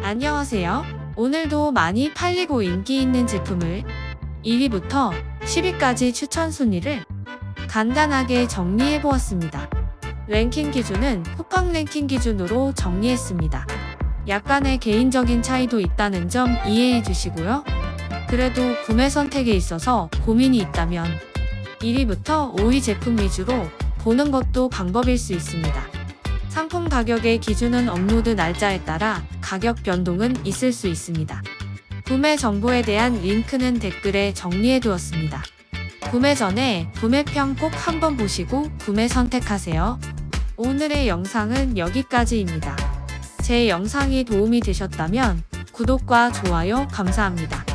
안녕하세요. 오늘도 많이 팔리고 인기 있는 제품을 1위부터 10위까지 추천 순위를 간단하게 정리해 보았습니다. 랭킹 기준은 쿠팡 랭킹 기준으로 정리했습니다. 약간의 개인적인 차이도 있다는 점 이해해 주시고요. 그래도 구매 선택에 있어서 고민이 있다면 1위부터 5위 제품 위주로 보는 것도 방법일 수 있습니다. 상품 가격의 기준은 업로드 날짜에 따라 가격 변동은 있을 수 있습니다. 구매 정보에 대한 링크는 댓글에 정리해 두었습니다. 구매 전에 구매평 꼭 한번 보시고 구매 선택하세요. 오늘의 영상은 여기까지입니다. 제 영상이 도움이 되셨다면 구독과 좋아요 감사합니다.